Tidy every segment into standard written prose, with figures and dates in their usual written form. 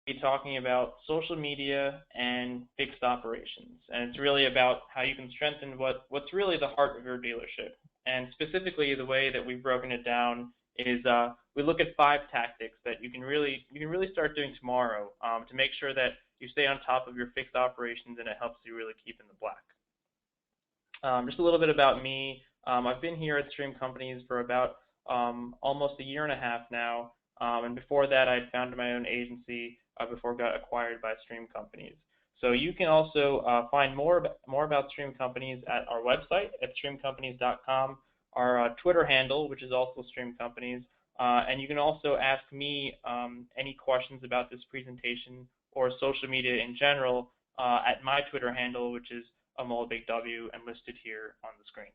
be talking about social media and fixed operations. And it's really about how you can strengthen what's really the heart of your dealership. And specifically, the way that we've broken it down is we look at 5 tactics that you can really start doing tomorrow to make sure that you stay on top of your fixed operations and it helps you really keep in the black. Just a little bit about me. I've been here at Stream Companies for about almost a year and a half now, and before that I founded my own agency before it got acquired by Stream Companies. So you can also find more about Stream Companies at our website at streamcompanies.com, our Twitter handle, which is also Stream Companies, and you can also ask me any questions about this presentation or social media in general at my Twitter handle, which is Amol Waishampayan, and listed here on the screen.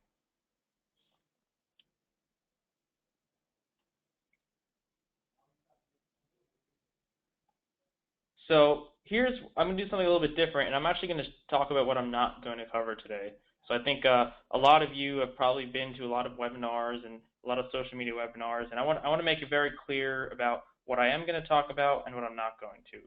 So I'm going to do something a little bit different, and I'm actually going to talk about what I'm not going to cover today. So I think a lot of you have probably been to a lot of webinars and a lot of social media webinars, and I want to make it very clear about what I am going to talk about and what I'm not going to.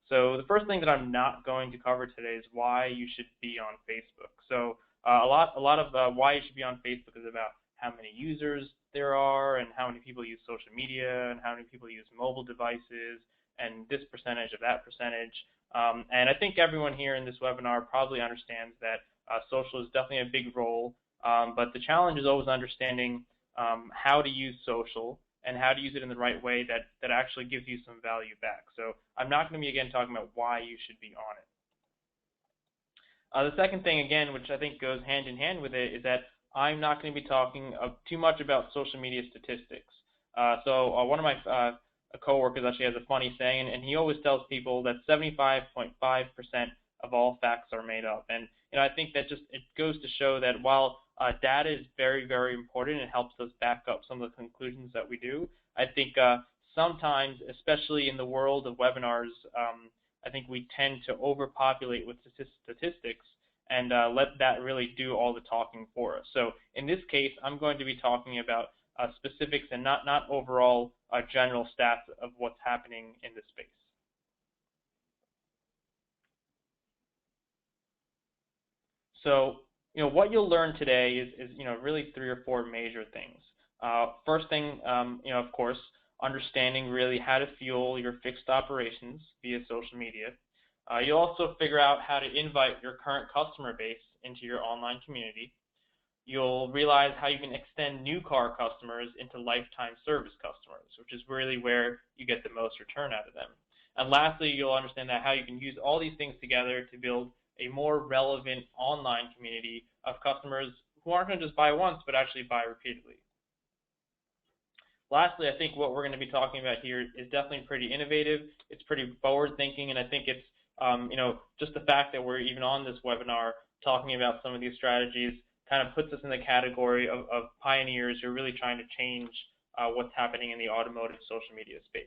So the first thing that I'm not going to cover today is why you should be on Facebook. So a lot of why you should be on Facebook is about how many users there are and how many people use social media and how many people use mobile devices and this percentage of that percentage. And I think everyone here in this webinar probably understands that social is definitely a big role, but the challenge is always understanding how to use social and how to use it in the right way that actually gives you some value back. So I'm not going to be, again, talking about why you should be on it. The second thing, again, which I think goes hand in hand with it, is that I'm not going to be talking too much about social media statistics. So one of my coworkers actually has a funny saying, and he always tells people that 75.5% of all facts are made up. And I think that it goes to show that while data is very, very important and helps us back up some of the conclusions that we do, I think sometimes, especially in the world of webinars, I think we tend to overpopulate with statistics and let that really do all the talking for us. So in this case, I'm going to be talking about specifics and not overall general stats of what's happening in this space. So what you'll learn today is really 3 or 4 major things. First thing, of course, understanding really how to fuel your fixed operations via social media. You'll also figure out how to invite your current customer base into your online community. You'll realize how you can extend new car customers into lifetime service customers, which is really where you get the most return out of them. And lastly, you'll understand how you can use all these things together to build a more relevant online community of customers who aren't going to just buy once, but actually buy repeatedly. Lastly, I think what we're going to be talking about here is definitely pretty innovative. It's pretty forward-thinking, and I think it's just the fact that we're even on this webinar talking about some of these strategies kind of puts us in the category of pioneers who are really trying to change what's happening in the automotive social media space.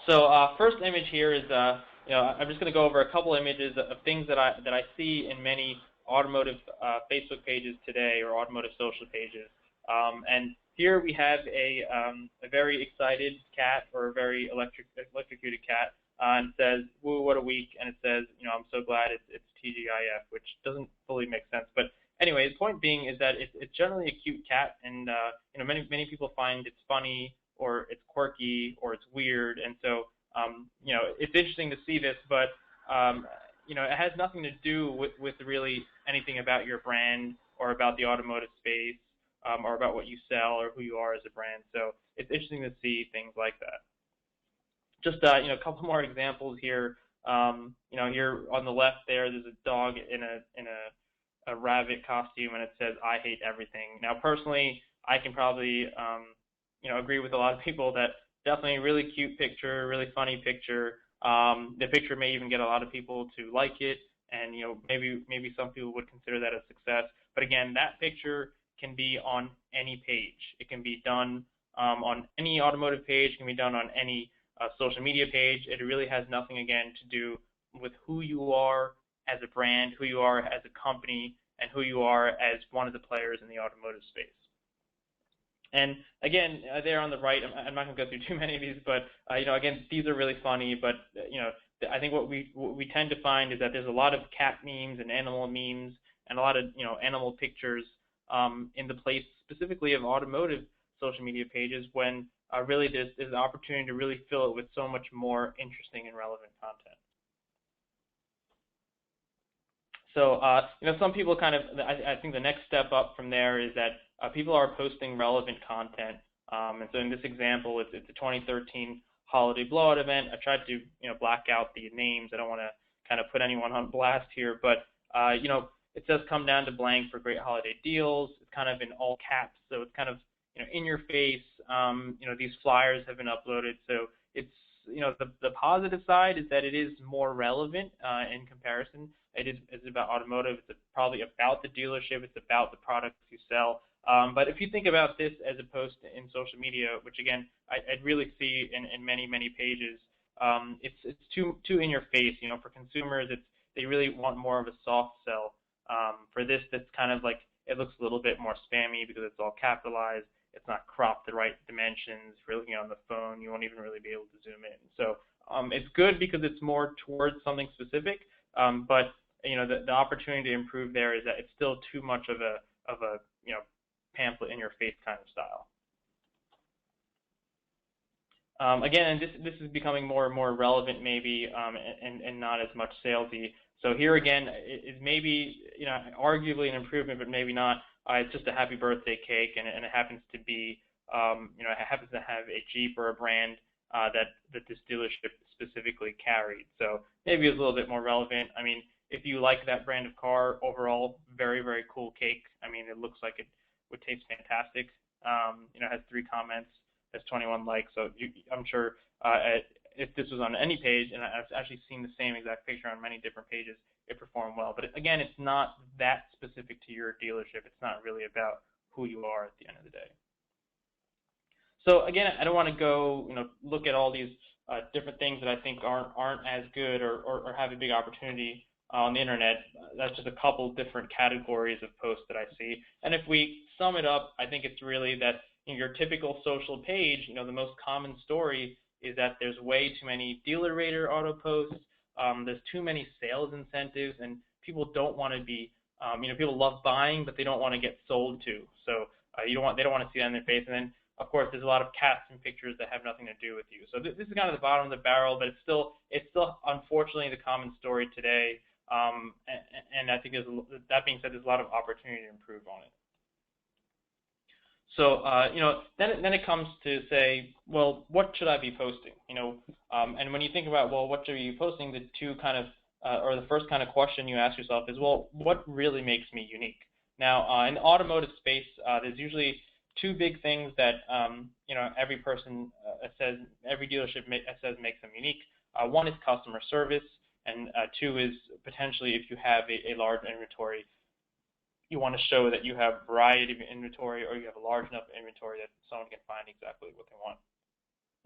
So first image here is, I'm just going to go over a couple images of things that I see in many automotive Facebook pages today or automotive social pages. And here we have a very excited cat or a very electrocuted cat. And it says, "Woo, what a week!" And it says, "I'm so glad it's TGIF," which doesn't fully make sense. But anyway, the point being is that it's generally a cute cat, and many people find it's funny or it's quirky or it's weird, and so it's interesting to see this, but it has nothing to do with really anything about your brand or about the automotive space or about what you sell or who you are as a brand. So it's interesting to see things like that. Just a couple more examples here. Here on the left there's a dog in a rabbit costume, and it says, "I hate everything." Now, personally, I can probably agree with a lot of people that definitely a really cute picture, really funny picture. The picture may even get a lot of people to like it, and maybe some people would consider that a success. But again, that picture can be on any page. It can be done on any automotive page. It can be done on any social media page. It really has nothing, again, to do with who you are as a brand, who you are as a company, and who you are as one of the players in the automotive space. And again, there on the right, I'm not going to go through too many of these, but again, these are really funny. But I think what we tend to find is that there's a lot of cat memes and animal memes and a lot of animal pictures in the place specifically of automotive social media pages when really there's an opportunity to really fill it with so much more interesting and relevant content. So, some people kind of, I think the next step up from there is that people are posting relevant content. And so in this example, it's a 2013 holiday blowout event. I tried to, black out the names. I don't want to kind of put anyone on blast here, but, it says come down to blank for great holiday deals. It's kind of in all caps, so it's kind of, in your face. These flyers have been uploaded, so it's, the positive side is that it is more relevant in comparison. It's about automotive. It's probably about the dealership. It's about the products you sell. But if you think about this as opposed to in social media, which again I'd really see in many pages, it's too in your face. For consumers, they really want more of a soft sell. For this, that's kind of like it looks a little bit more spammy because it's all capitalized. It's not cropped the right dimensions. If you're looking on the phone, you won't even really be able to zoom in. So it's good because it's more towards something specific, but the opportunity to improve there is that it's still too much of a pamphlet in your face kind of style. Again, this is becoming more and more relevant maybe, and not as much salesy. So here again is maybe arguably an improvement, but maybe not. It's just a happy birthday cake, and it happens to be it happens to have a Jeep or a brand that this dealership specifically carried. So maybe it's a little bit more relevant. I mean, if you like that brand of car, overall, very cool cake. I mean, it looks like it would taste fantastic. It has 3 comments, has 21 likes. So I'm sure if this was on any page, and I've actually seen the same exact picture on many different pages, it performed well. But again, it's not that specific to your dealership. It's not really about who you are at the end of the day. So again, I don't want to go, look at all these different things that I think aren't as good or have a big opportunity on the internet. That's just a couple different categories of posts that I see. And if we sum it up, I think it's really that your typical social page, the most common story is that there's way too many dealer rater auto posts. There's too many sales incentives, and people don't want to be, people love buying, but they don't want to get sold to. So they don't want to see that in their face. And then, of course, there's a lot of cats and pictures that have nothing to do with you. So this is kind of the bottom of the barrel, but it's still unfortunately the common story today. And I think that being said, there's a lot of opportunity to improve on it. So then it comes to say, well, what should I be posting? And when you think about, well, what should you be posting, the two kind of or the first kind of question you ask yourself is, well, what really makes me unique? Now, in the automotive space, there's usually 2 big things that every person says, every dealership says makes them unique. One is customer service, and 2 is potentially if you have a large inventory. You want to show that you have variety of inventory, or you have a large enough inventory that someone can find exactly what they want.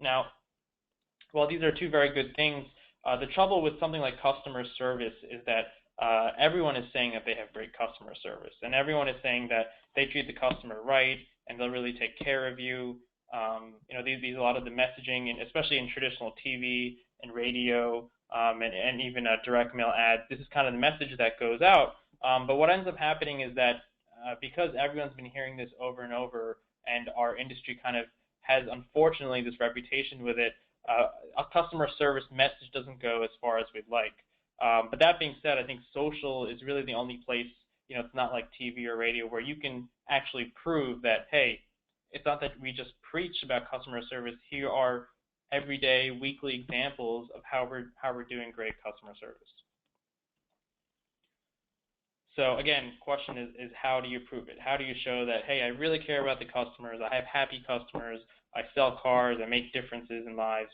Now, while these are 2 very good things, the trouble with something like customer service is that everyone is saying that they have great customer service, and everyone is saying that they treat the customer right and they'll really take care of you. These a lot of the messaging, and especially in traditional TV and radio and even direct mail ads. This is kind of the message that goes out. But what ends up happening is that because everyone's been hearing this over and over, and our industry kind of has, unfortunately, this reputation with it, a customer service message doesn't go as far as we'd like. But that being said, I think social is really the only place, it's not like TV or radio, where you can actually prove that, hey, it's not that we just preach about customer service. Here are everyday, weekly examples of how we're doing great customer service. So again, question is how do you prove it? How do you show that, hey, I really care about the customers, I have happy customers, I sell cars, I make differences in lives?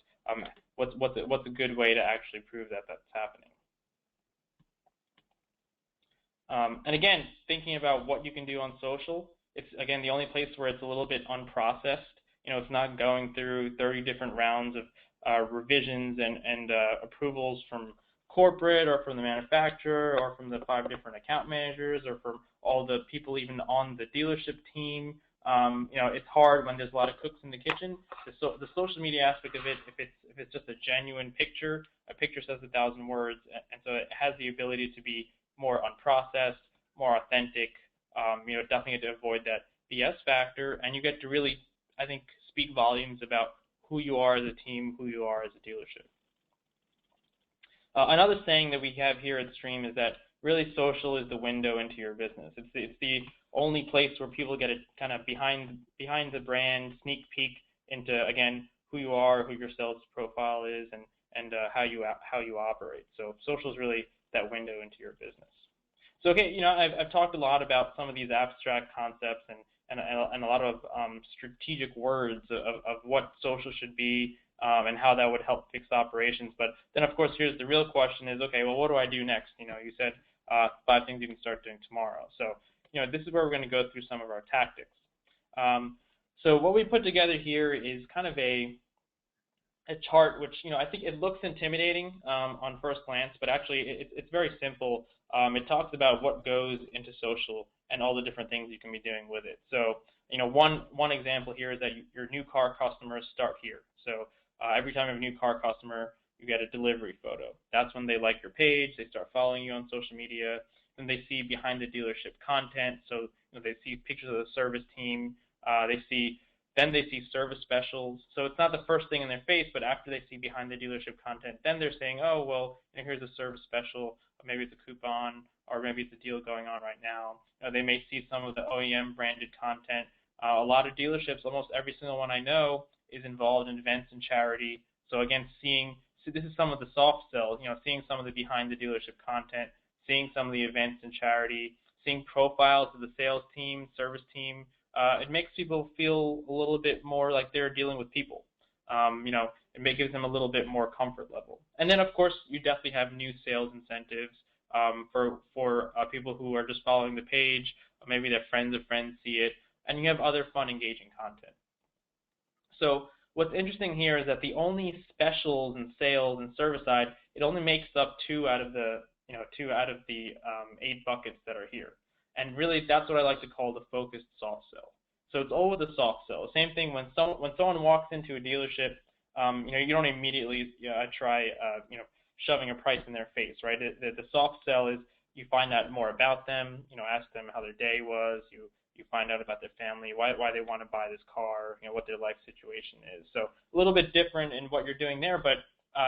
What's a good way to actually prove that that's happening? And again, thinking about what you can do on social, it's again the only place where it's a little bit unprocessed. It's not going through 30 different rounds of revisions and approvals from corporate or from the manufacturer or from the 5 different account managers or from all the people even on the dealership team. it's hard when there's a lot of cooks in the kitchen. The social media aspect of it, if it's just a genuine picture, a picture says 1,000 words, and so it has the ability to be more unprocessed, more authentic. Definitely to avoid that BS factor, and you get to really, I think, speak volumes about who you are as a team, who you are as a dealership. Another saying that we have here at Stream is that really social is the window into your business. It's the only place where people get a kind of behind the brand sneak peek into, again, who you are, who your sales profile is, and how you operate. So social is really that window into your business. So okay, I've talked a lot about some of these abstract concepts and a lot of strategic words of what social should be and how that would help fix operations. But then, of course, here's the real question: is okay, well, what do I do next? You said 5 things you can start doing tomorrow. So this is where we're going to go through some of our tactics. So what we put together here is kind of a chart, which I think it looks intimidating on first glance, but actually it's very simple. It talks about what goes into social and all the different things you can be doing with it. So one example here is that your new car customers start here. So every time you have a new car customer, you get a delivery photo. That's when they like your page, they start following you on social media, then they see behind the dealership content. So they see pictures of the service team, then they see service specials. So it's not the first thing in their face, but after they see behind the dealership content, then they're saying, oh, well, here's a service special, or maybe it's a coupon, or maybe it's a deal going on right now. They may see some of the OEM branded content. A lot of dealerships, almost every single one I know, is involved in events and charity. So again, this is some of the soft sell, seeing some of the behind the dealership content, seeing some of the events and charity, seeing profiles of the sales team, service team. It makes people feel a little bit more like they're dealing with people. It gives them a little bit more comfort level. And then, of course, you definitely have new sales incentives for people who are just following the page. Maybe their friends of friends see it. And you have other fun, engaging content. So what's interesting here is that the only specials and sales and service side, it only makes up 2 out of the 8 buckets that are here. And really, that's what I like to call the focused soft sell. So it's always a soft sell. Same thing when someone walks into a dealership, you don't immediately try shoving a price in their face, right? The soft sell is you find out more about them, ask them how their day was, you find out about their family, why they want to buy this car, what their life situation is. So a little bit different in what you're doing there, but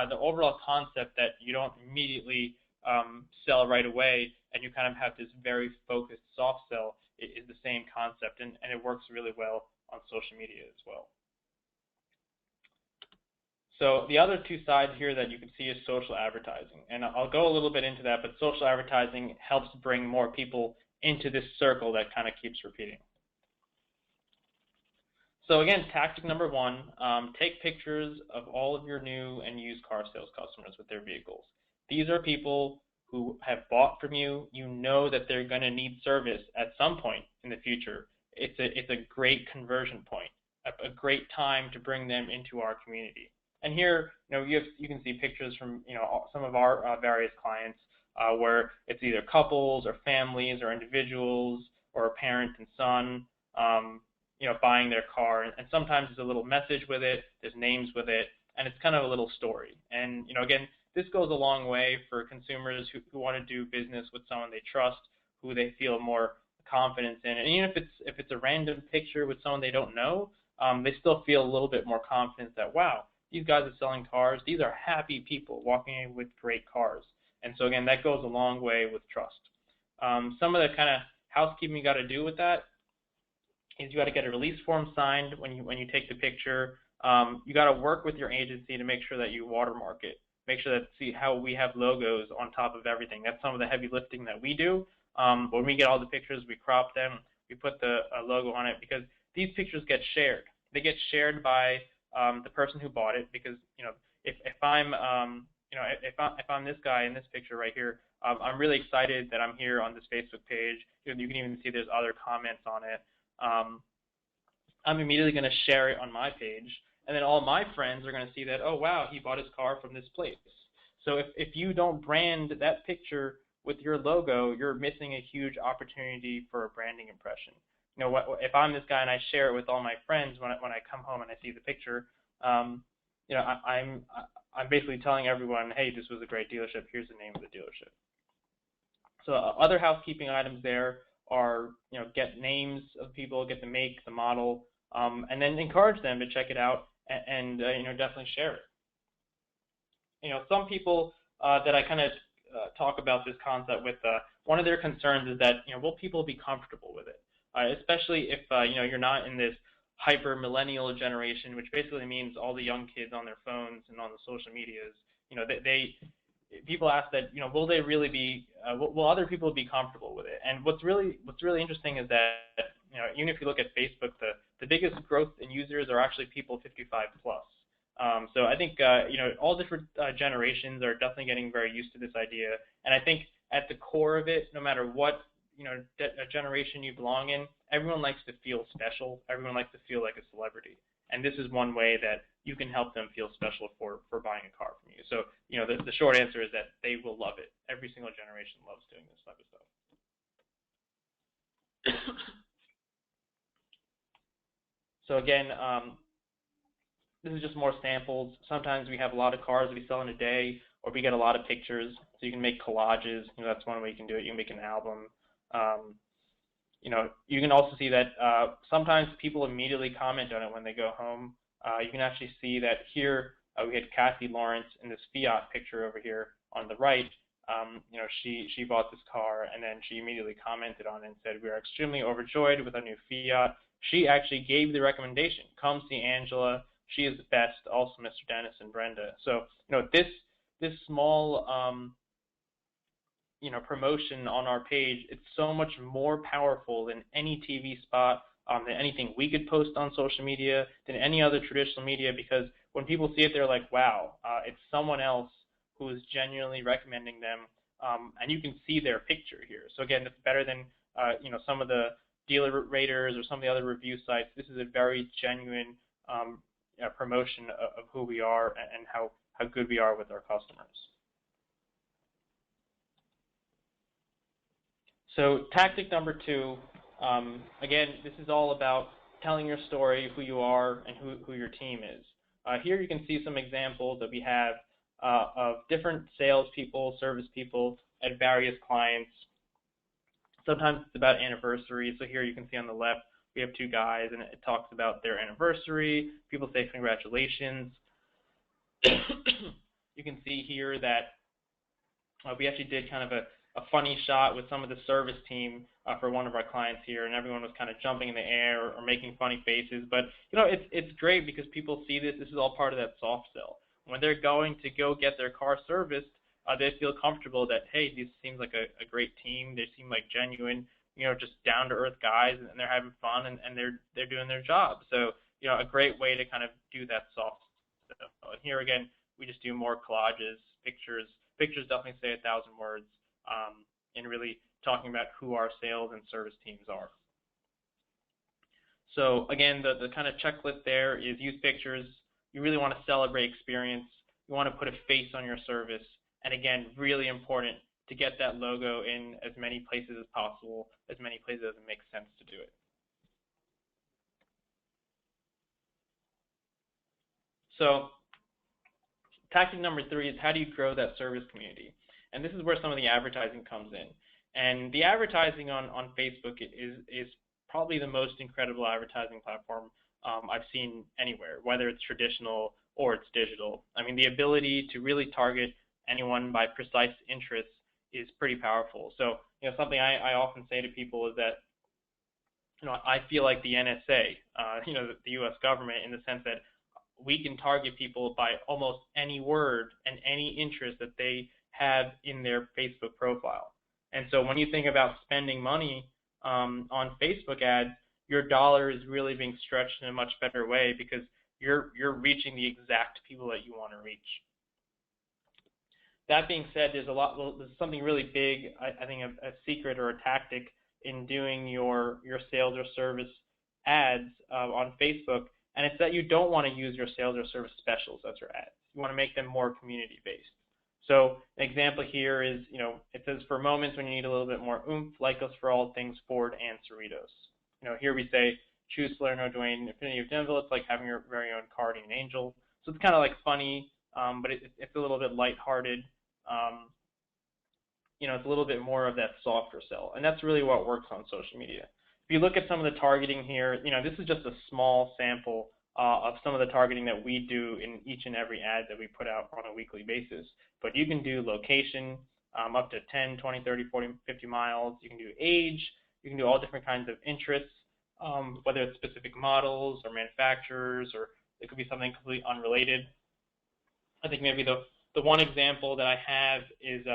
the overall concept that you don't immediately sell right away, and you kind of have this very focused soft sell is the same concept, and it works really well on social media as well. So the other 2 sides here that you can see is social advertising, and I'll go a little bit into that, but social advertising helps bring more people into this circle that kind of keeps repeating. So again, tactic number 1, take pictures of all of your new and used car sales customers with their vehicles. These are people who have bought from you. You know that they're going to need service at some point in the future. It's a great conversion point, a great time to bring them into our community. And here, you can see pictures from some of our various clients where it's either couples or families or individuals or a parent and son, buying their car. And sometimes there's a little message with it, there's names with it, and it's kind of a little story. And again, this goes a long way for consumers who want to do business with someone they trust, who they feel more confidence in. And even if it's a random picture with someone they don't know, they still feel a little bit more confidence that, wow, these guys are selling cars. These are happy people walking in with great cars. And so again, that goes a long way with trust. Some of the kind of housekeeping you got to do with that is you got to get a release form signed when you take the picture. You got to work with your agency to make sure that you watermark it. Make sure that, see how we have logos on top of everything. That's some of the heavy lifting that we do. When we get all the pictures, we crop them, we put the logo on it, because these pictures get shared. They get shared by the person who bought it, because if I'm if I'm this guy in this picture right here, I'm really excited that I'm here on this Facebook page. You can even see there's other comments on it. I'm immediately going to share it on my page, and then all my friends are going to see that, oh wow, he bought his car from this place. So if you don't brand that picture with your logo, you're missing a huge opportunity for a branding impression. if I'm this guy and I share it with all my friends when I come home and I see the picture, I'm basically telling everyone, hey, this was a great dealership. Here's the name of the dealership. So other housekeeping items there are, get names of people, get the make, the model, and then encourage them to check it out and definitely share it. Some people that I kind of talk about this concept with, one of their concerns is that, will people be comfortable with it? Especially if, you're not in this hyper millennial generation, which basically means all the young kids on their phones and on the social medias, people ask that, will they really be, will other people be comfortable with it? And what's really interesting is that, even if you look at Facebook, the biggest growth in users are actually people 55 plus. So I think, all different generations are definitely getting very used to this idea. And I think at the core of it, no matter what, generation you belong in, everyone likes to feel special. Everyone likes to feel like a celebrity. And this is one way that you can help them feel special for buying a car from you. So, the short answer is that they will love it. Every single generation loves doing this type of stuff. So again, this is just more samples. Sometimes we have a lot of cars we sell in a day, or we get a lot of pictures. So you can make collages. That's one way you can do it. You can make an album. You can also see that sometimes people immediately comment on it when they go home. You can actually see that here we had Kathy Lawrence in this Fiat picture over here on the right. She bought this car, and then she immediately commented on it and said, "We are extremely overjoyed with our new Fiat." She actually gave the recommendation, "Come see Angela. She is the best." Also, Mr. Dennis and Brenda. So, this small promotion on our page, it's so much more powerful than any TV spot, than anything we could post on social media, than any other traditional media, because when people see it, they're like, wow, it's someone else who is genuinely recommending them, and you can see their picture here. So again, it's better than some of the Dealer Raters or some of the other review sites. This is a very genuine promotion of who we are and how good we are with our customers. So tactic number 2, again, this is all about telling your story, who you are, and who your team is. Here you can see some examples that we have of different salespeople, service people at various clients. Sometimes it's about anniversaries. So here you can see on the left, we have 2 guys, and it talks about their anniversary. People say congratulations. You can see here that we actually did kind of a funny shot with some of the service team for one of our clients here, and everyone was kind of jumping in the air or making funny faces. But it's great because people see this. This is all part of that soft sell. When they're going to go get their car serviced, they feel comfortable that, hey, this seems like a great team. They seem like genuine, just down to earth guys, and they're having fun and they're doing their job. So a great way to kind of do that soft sell. And here again, we just do more collages, pictures. Pictures definitely say 1,000 words. And really talking about who our sales and service teams are. So again, the kind of checklist there is use pictures. You really want to celebrate experience. You want to put a face on your service. And again, really important to get that logo in as many places as possible, as many places as it makes sense to do it. So tactic number 3 is how do you grow that service community? And this is where some of the advertising comes in. And the advertising on Facebook is probably the most incredible advertising platform I've seen anywhere, whether it's traditional or it's digital. I mean, the ability to really target anyone by precise interests is pretty powerful. So, something I often say to people is that, I feel like the NSA, the U.S. government, in the sense that we can target people by almost any word and any interest that they have in their Facebook profile. And so when you think about spending money on Facebook ads, your dollar is really being stretched in a much better way because you're reaching the exact people that you want to reach. That being said, there's something really big, I think a secret or a tactic in doing your sales or service ads on Facebook, and it's that you don't want to use your sales or service specials as your ads. You want to make them more community-based. So an example here is, it says for moments when you need a little bit more oomph, like us for all things Ford and Cerritos. here we say, choose Salerno, join Affinity of Denville. It's like having your very own guardian angel. So it's kind of like funny, but it's a little bit lighthearted. It's a little bit more of that softer sell, and that's really what works on social media. If you look at some of the targeting here, this is just a small sample of some of the targeting that we do in each and every ad that we put out on a weekly basis. But you can do location up to 10, 20, 30, 40, 50 miles. You can do age. You can do all different kinds of interests, whether it's specific models or manufacturers, or it could be something completely unrelated. I think maybe the one example that I have is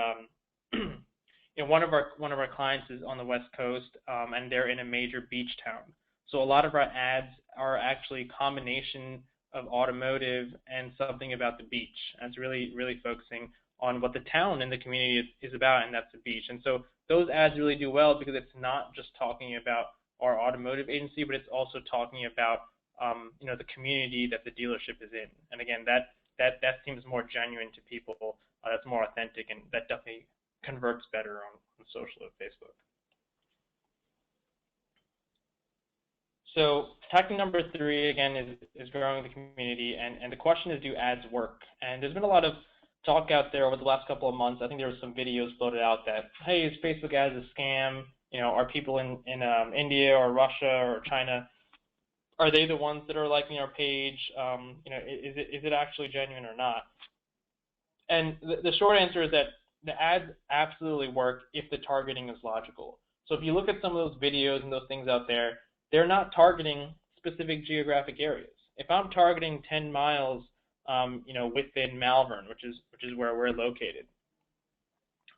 one of our clients is on the West Coast, and they're in a major beach town. So a lot of our ads are actually a combination of automotive and something about the beach. And it's really, really focusing on what the town and the community is about, and that's the beach. And so those ads really do well because it's not just talking about our automotive agency, but it's also talking about the community that the dealership is in. And again, that seems more genuine to people. That's more authentic, and that definitely converts better on social or Facebook. So tactic number 3, again, is growing the community, and the question is, do ads work? And there's been a lot of talk out there over the last couple of months. I think there were some videos floated out that, hey, is Facebook ads a scam? Are people in India or Russia or China, are they the ones that are liking our page? Is it actually genuine or not? And the short answer is that the ads absolutely work if the targeting is logical. So if you look at some of those videos and those things out there, they're not targeting specific geographic areas. If I'm targeting 10 miles, within Malvern, which is where we're located,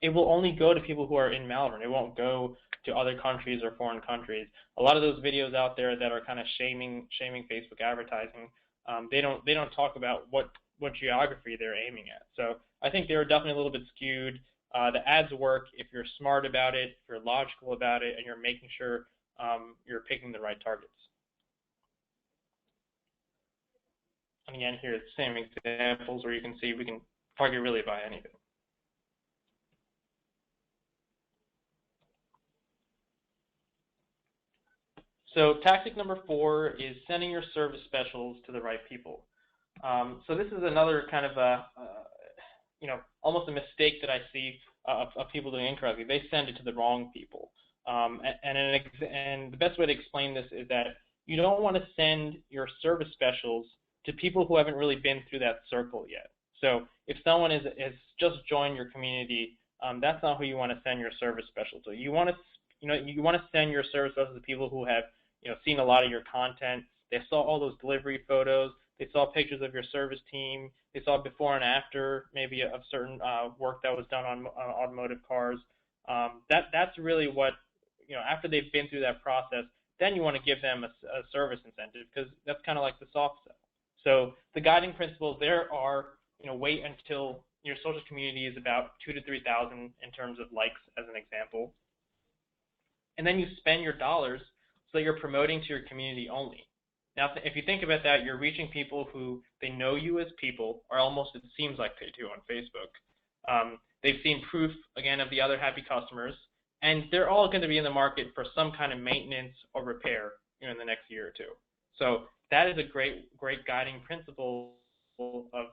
it will only go to people who are in Malvern. It won't go to other countries or foreign countries. A lot of those videos out there that are kind of shaming Facebook advertising, they don't talk about what geography they're aiming at. So I think they're definitely a little bit skewed. The ads work if you're smart about it, if you're logical about it, and you're making sure you're picking the right targets. And again, here are the same examples where you can see we can target really by anything. So tactic number 4 is sending your service specials to the right people. So this is another kind of almost a mistake that I see of people doing incorrectly. They send it to the wrong people. And the best way to explain this is that you don't want to send your service specials to people who haven't really been through that circle yet. So if someone has just joined your community, that's not who you want to send your service special to. You want to send your service specials to people who have seen a lot of your content. They saw all those delivery photos. They saw pictures of your service team. They saw before and after, maybe of certain work that was done on automotive cars. That's really what, after they've been through that process, then you want to give them a service incentive, because that's kind of like the soft sell. So the guiding principles there are, wait until your social community is about 2,000 to 3,000 in terms of likes, as an example. And then you spend your dollars so you're promoting to your community only. Now, if you think about that, you're reaching people who they know you as people, or almost it seems like they do on Facebook. They've seen proof, again, of the other happy customers, and they're all going to be in the market for some kind of maintenance or repair in the next year or two. So that is a great guiding principle of,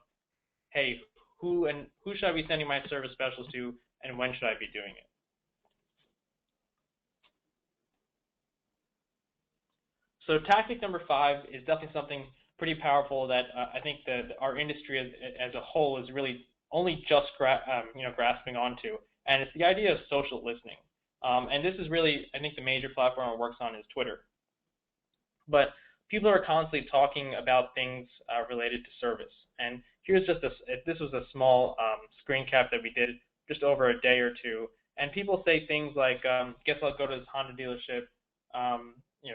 hey, who should I be sending my service specials to, and when should I be doing it? So tactic number 5 is definitely something pretty powerful that I think that our industry as a whole is really only just grasping onto, and it's the idea of social listening. And this is really, I think, the major platform it works on is Twitter. But people are constantly talking about things related to service. And here's just this was a small screen cap that we did just over a day or two. And people say things like, guess I'll go to this Honda dealership,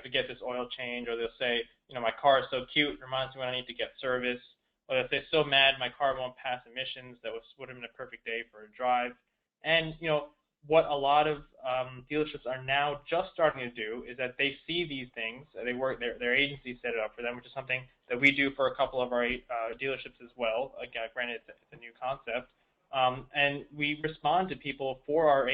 to get this oil change, or they'll say, my car is so cute, it reminds me when I need to get service. Or they'll say, so mad my car won't pass emissions, that would have been a perfect day for a drive. And what a lot of dealerships are now just starting to do is that they see these things. Their agency set it up for them, which is something that we do for a couple of our dealerships as well. Again, granted, it's a new concept, and we respond to people for our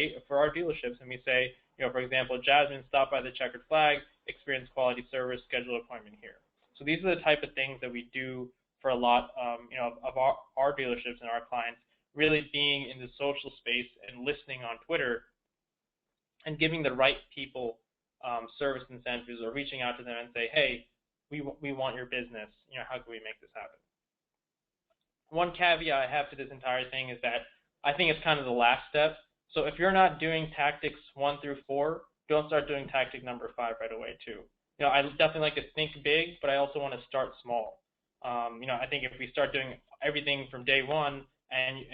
dealerships, and we say, for example, Jasmine, stop by the checkered flag, experience quality service, schedule an appointment here. So these are the type of things that we do for a lot, of our dealerships and our clients, really being in the social space and listening on Twitter and giving the right people service incentives, or reaching out to them and say, hey, we want your business. How can we make this happen? One caveat I have to this entire thing is that I think it's kind of the last step. So if you're not doing tactics 1 through 4, don't start doing tactic number 5 right away too. I definitely like to think big, but I also want to start small. I think if we start doing everything from day one, and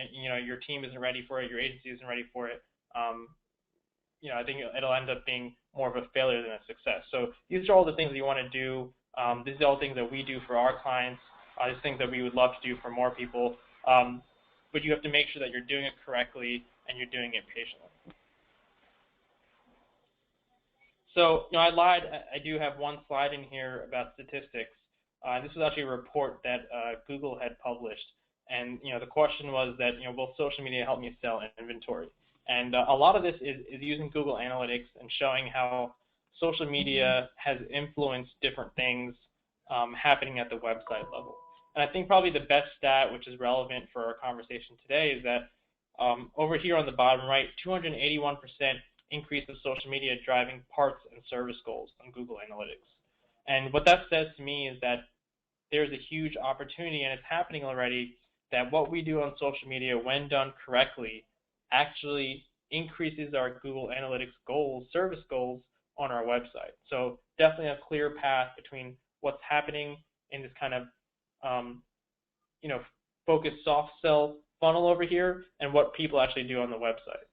your team isn't ready for it, your agency isn't ready for it, I think it'll end up being more of a failure than a success. So these are all the things that you want to do. These are all things that we do for our clients. These things that we would love to do for more people. But you have to make sure that you're doing it correctly and you're doing it patiently. So, I lied. I do have one slide in here about statistics. This was actually a report that Google had published. And, the question was that, will social media help me sell inventory? And a lot of this is using Google Analytics and showing how social media has influenced different things happening at the website level. And I think probably the best stat, which is relevant for our conversation today, is that over here on the bottom right, 281% increase of social media driving parts and service goals on Google Analytics. And what that says to me is that there's a huge opportunity, and it's happening already, that what we do on social media, when done correctly, actually increases our Google Analytics goals, service goals on our website. So definitely a clear path between what's happening in this kind of focused soft sell funnel over here and what people actually do on the website.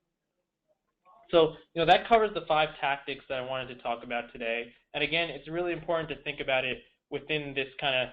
So, that covers the 5 tactics that I wanted to talk about today. And again, it's really important to think about it within this kind of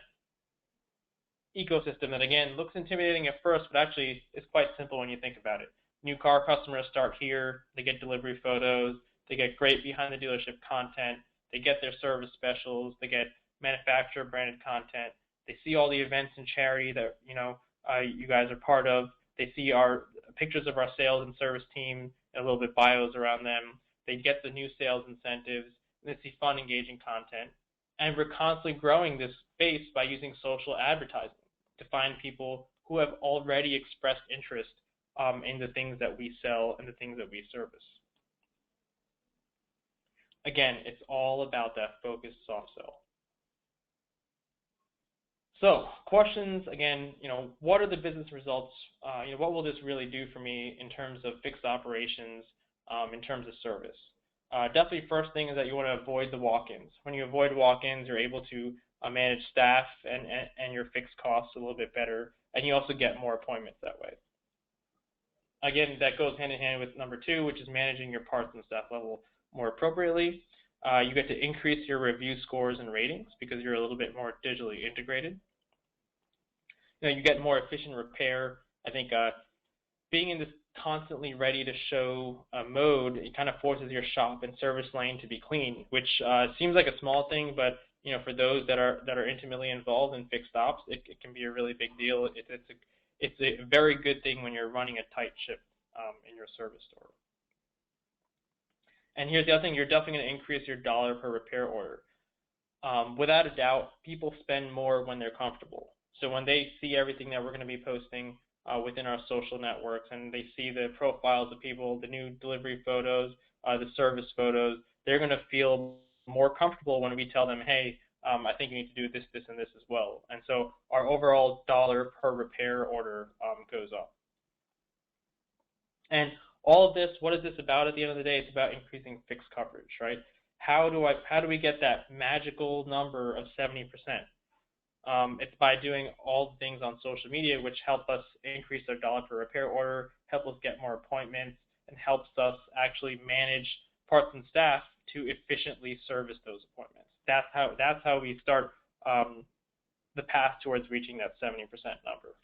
ecosystem that, again, looks intimidating at first, but actually is quite simple when you think about it. New car customers start here, they get delivery photos, they get great behind the dealership content, they get their service specials, they get manufacturer branded content, they see all the events and charity that you guys are part of, they see our pictures of our sales and service team, and a little bit bios around them, they get the new sales incentives, and they see fun, engaging content. And we're constantly growing this space by using social advertising to find people who have already expressed interest in the things that we sell and the things that we service. Again, it's all about that focused soft sell. So, questions, again, what are the business results? What will this really do for me in terms of fixed operations, in terms of service? Definitely first thing is that you want to avoid the walk-ins. When you avoid walk-ins, you're able to manage staff and your fixed costs a little bit better, and you also get more appointments that way. Again, that goes hand in hand with number 2, which is managing your parts and staff level more appropriately. You get to increase your review scores and ratings because you're a little bit more digitally integrated. You get more efficient repair. I think being in this constantly ready to show mode, it kind of forces your shop and service lane to be clean, which seems like a small thing, but for those that are intimately involved in fixed ops, it can be a really big deal. It's a very good thing when you're running a tight ship in your service store. And here's the other thing, you're definitely going to increase your dollar per repair order. Without a doubt, people spend more when they're comfortable. So when they see everything that we're going to be posting within our social networks, and they see the profiles of people, the new delivery photos, the service photos, they're going to feel more comfortable when we tell them, hey, I think you need to do this, this, and this as well. And so our overall dollar per repair order goes up. And all of this, what is this about at the end of the day? It's about increasing fixed coverage, right? How do we get that magical number of 70%? It's by doing all the things on social media which help us increase our dollar per repair order, help us get more appointments, and helps us actually manage parts and staff to efficiently service those appointments. That's how we start the path towards reaching that 70% number.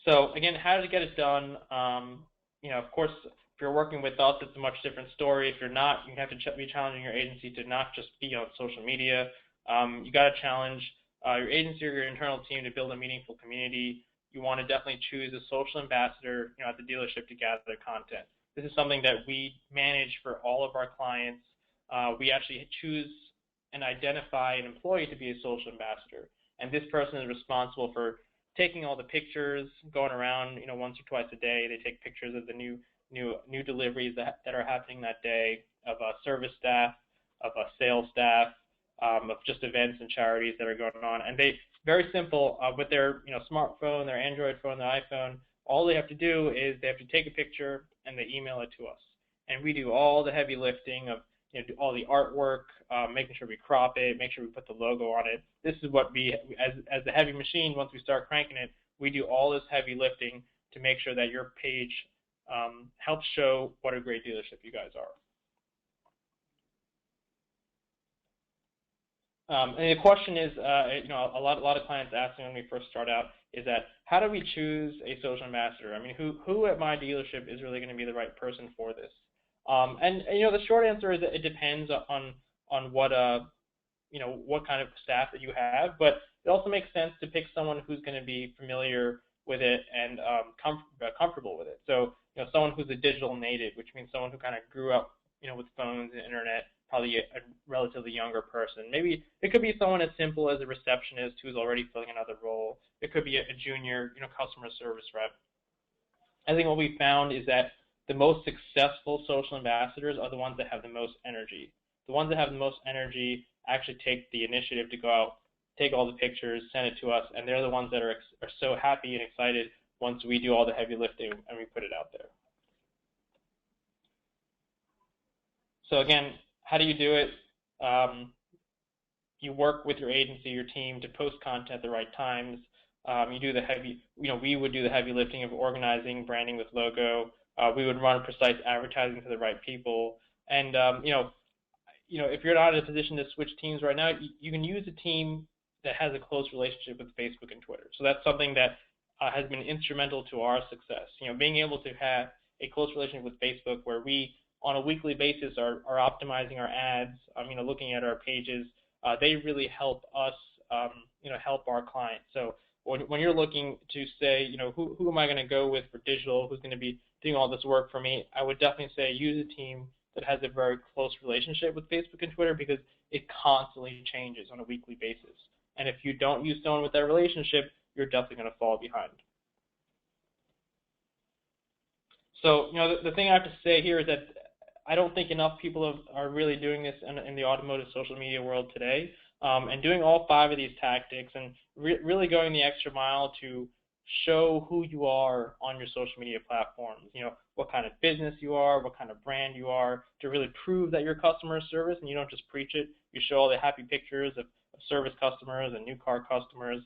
So again, how to get it done? Of course, if you're working with us, it's a much different story. If you're not, you have to be challenging your agency to not just be on social media. You got to challenge your agency or your internal team to build a meaningful community. you want to definitely choose a social ambassador, at the dealership to gather content. This is something that we manage for all of our clients. We actually choose and identify an employee to be a social ambassador, and this person is responsible for taking all the pictures, going around, once or twice a day. They take pictures of the new deliveries that are happening that day, of service staff, of sales staff, of just events and charities that are going on. And they, very simple, with their smartphone, their Android phone, their iPhone, all they have to do is they have to take a picture and they email it to us. And we do all the heavy lifting of do all the artwork, making sure we crop it, make sure we put the logo on it. This is what we, as the heavy machine, once we start cranking it, we do all this heavy lifting to make sure that your page helps show what a great dealership you guys are. And the question is, a lot of clients ask me when we first start out, is that how do we choose a social ambassador? I mean, who at my dealership is really going to be the right person for this? And the short answer is that it depends on what what kind of staff that you have, but it also makes sense to pick someone who's going to be familiar with it and comfortable with it. So someone who's a digital native, which means someone who kind of grew up with phones and internet, probably a relatively younger person. Maybe it could be someone as simple as a receptionist who's already filling another role. It could be a junior customer service rep. I think what we found is that the most successful social ambassadors are the ones that have the most energy. The ones that have the most energy actually take the initiative to go out, take all the pictures, send it to us, and they're the ones that are so happy and excited once we do all the heavy lifting and we put it out there. So again, how do you do it? You work with your agency, your team, to post content at the right times. You do the heavy, we would do the heavy lifting of organizing, branding with logo. We would run precise advertising to the right people. And if you're not in a position to switch teams right now, you can use a team that has a close relationship with Facebook and Twitter. So that's something that has been instrumental to our success. Being able to have a close relationship with Facebook, where we, on a weekly basis, are optimizing our ads, looking at our pages. They really help us, help our clients. So when you're looking to say, who am I going to go with for digital, who's going to be doing all this work for me, I would definitely say use a team that has a very close relationship with Facebook and Twitter, because it constantly changes on a weekly basis. And if you don't use someone with that relationship, you're definitely going to fall behind. So, the thing I have to say here is that I don't think enough people are really doing this in the automotive social media world today, and doing all 5 of these tactics and really going the extra mile to show who you are on your social media platforms, what kind of business you are, what kind of brand you are, to really prove that you're customer service and you don't just preach it. You show all the happy pictures of service customers and new car customers.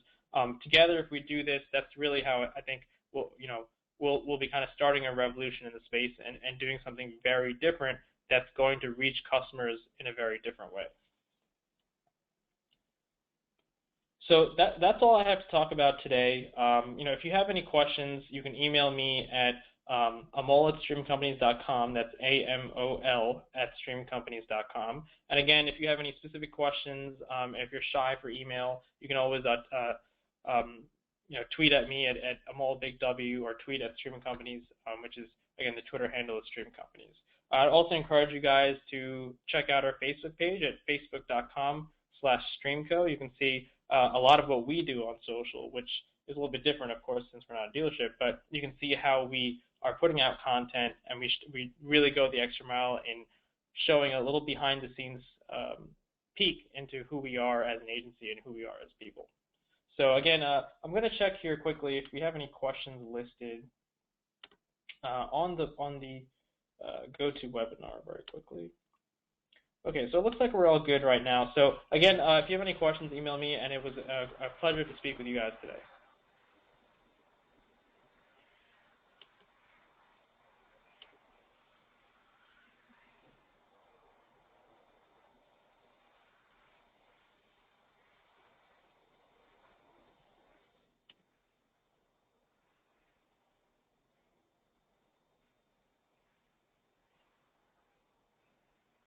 Together, if we do this, that's really how I think we'll be kind of starting a revolution in the space and doing something very different that's going to reach customers in a very different way. So that's all I have to talk about today. If you have any questions, you can email me at amol@streamcompanies.com. That's AMOL@streamcompanies.com. And again, if you have any specific questions, if you're shy for email, you can always tweet at me at AmolBigW, or tweet at Stream Companies, which is, again, the Twitter handle of Stream Companies. I'd also encourage you guys to check out our Facebook page at facebook.com/streamco. You can see a lot of what we do on social, which is a little bit different, of course, since we're not a dealership, but you can see how we are putting out content, and we really go the extra mile in showing a little behind-the-scenes peek into who we are as an agency and who we are as people. So again, I'm going to check here quickly if we have any questions listed on the GoToWebinar very quickly. Okay, so it looks like we're all good right now. So again, if you have any questions, email me, and it was a pleasure to speak with you guys today.